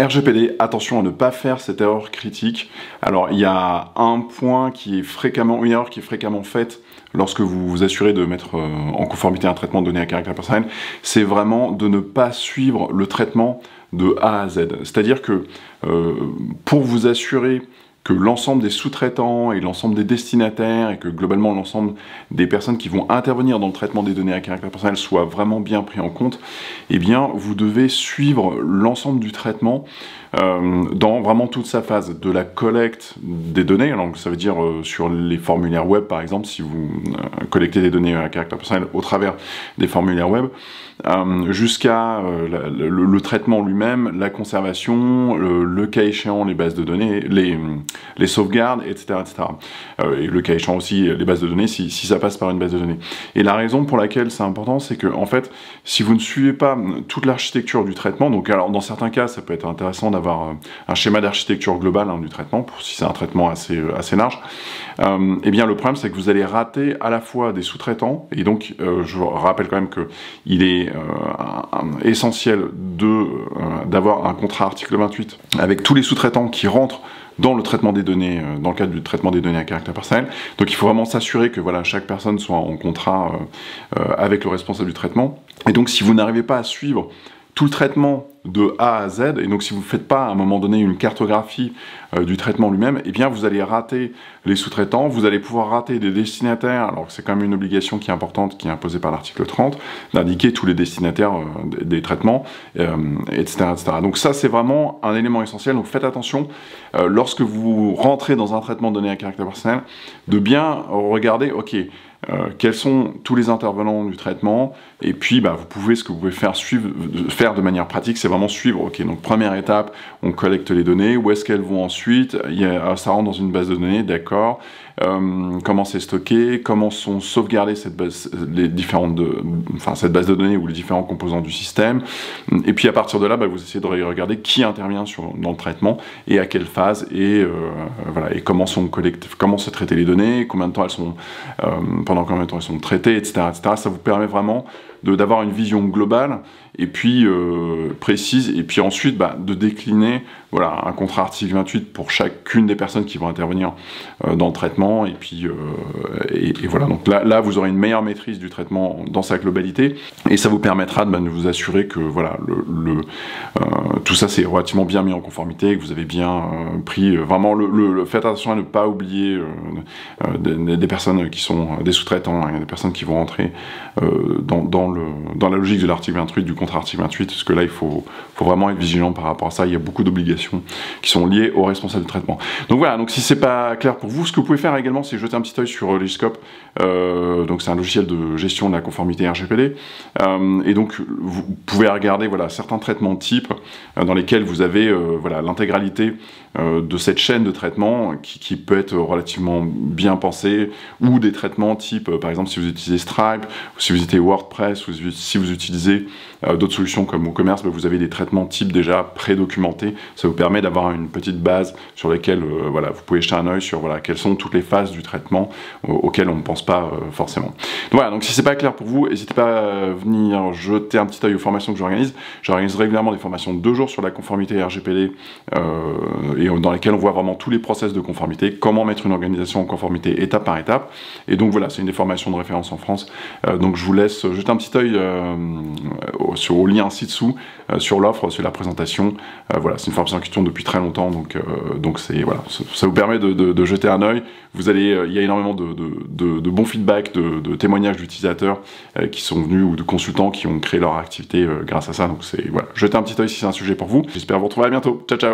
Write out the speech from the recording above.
RGPD, attention à ne pas faire cette erreur critique. Alors il y a un point qui est fréquemment, une erreur qui est fréquemment faite lorsque vous vous assurez de mettre en conformité un traitement de données à caractère personnel, c'est vraiment de ne pas suivre le traitement de A à Z. C'est-à-dire que pour vous assurer que l'ensemble des sous-traitants et l'ensemble des destinataires et que globalement l'ensemble des personnes qui vont intervenir dans le traitement des données à caractère personnel soient vraiment bien pris en compte, eh bien vous devez suivre l'ensemble du traitement dans vraiment toute sa phase, de la collecte des données, donc ça veut dire sur les formulaires web par exemple, si vous collectez des données à caractère personnel au travers des formulaires web, jusqu'à le traitement lui-même, la conservation, le cas échéant, les bases de données, les sauvegardes, etc. Et le cas échéant aussi, les bases de données, si ça passe par une base de données. Et la raison pour laquelle c'est important, c'est que, en fait, si vous ne suivez pas toute l'architecture du traitement, donc alors dans certains cas, ça peut être intéressant d'avoir un schéma d'architecture global du traitement, si c'est un traitement assez large, et bien le problème, c'est que vous allez rater à la fois des sous-traitants, et donc je vous rappelle quand même qu'il est essentiel d'avoir un contrat article 28 avec tous les sous-traitants qui rentrent dans le traitement des données, dans le cadre du traitement des données à caractère personnel. Donc il faut vraiment s'assurer que voilà, chaque personne soit en contrat avec le responsable du traitement. Et donc si vous n'arrivez pas à suivre tout le traitement de A à Z, et donc si vous ne faites pas à un moment donné une cartographie du traitement lui-même, eh bien vous allez rater les sous-traitants, vous allez pouvoir rater des destinataires, alors que c'est quand même une obligation qui est importante, qui est imposée par l'article 30, d'indiquer tous les destinataires des traitements, etc., etc. Donc ça c'est vraiment un élément essentiel, donc faites attention, lorsque vous rentrez dans un traitement de données à caractère personnel, de bien regarder, ok, quels sont tous les intervenants du traitement, et puis ce que vous pouvez faire de manière pratique, c'est vraiment suivre, ok, donc première étape, on collecte les données, où est-ce qu'elles vont ensuite, ça rentre dans une base de données, d'accord, comment c'est stocké, comment sont sauvegardées cette base de données ou les différents composants du système, et puis à partir de là, vous essayez de regarder qui intervient dans le traitement, et à quelle phase, et comment se traiter les données, combien de temps elles sont, pendant combien de temps elles sont traitées, etc., etc. Ça vous permet vraiment d'avoir une vision globale et puis précise, et puis ensuite de décliner un contrat article 28 pour chacune des personnes qui vont intervenir dans le traitement, et puis voilà, donc là vous aurez une meilleure maîtrise du traitement dans sa globalité, et ça vous permettra de vous assurer que voilà, tout ça c'est relativement bien mis en conformité, que vous avez bien pris vraiment faites attention à ne pas oublier des personnes qui sont des sous-traitants, des personnes qui vont rentrer dans la logique de l'article 28, du contrat article 28, parce que là il faut vraiment être vigilant par rapport à ça. Il y a beaucoup d'obligations qui sont liées aux responsables du traitement. Donc voilà, donc si c'est pas clair pour vous, ce que vous pouvez faire également, c'est jeter un petit œil sur Legiscope. Donc c'est un logiciel de gestion de la conformité RGPD, et donc vous pouvez regarder certains traitements types dans lesquels vous avez l'intégralité de cette chaîne de traitement qui peut être relativement bien pensée, ou des traitements type, par exemple si vous utilisez Stripe, ou si vous utilisez WordPress, ou si vous utilisez d'autres solutions comme WooCommerce, vous avez des traitements types déjà pré-documentés. Ça vous permet d'avoir une petite base sur laquelle vous pouvez jeter un œil sur quelles sont toutes les phases du traitement auxquelles on ne pense pas forcément. Donc voilà, donc si c'est pas clair pour vous, n'hésitez pas à venir jeter un petit œil aux formations que j'organise. J'organise régulièrement des formations de 2 jours sur la conformité RGPD, et dans lesquelles on voit vraiment tous les process de conformité, comment mettre une organisation en conformité étape par étape. Et donc voilà, c'est une des formations de référence en France. Donc je vous laisse jeter un petit œil au lien ci-dessous, sur l'offre, sur la présentation. Voilà, c'est une formation qui tourne depuis très longtemps, donc ça vous permet de jeter un œil. Il y a énormément de bons feedbacks, de témoignages d'utilisateurs qui sont venus, ou de consultants qui ont créé leur activité grâce à ça. Donc jetez un petit œil si c'est un sujet pour vous. J'espère vous retrouver à bientôt. Ciao, ciao.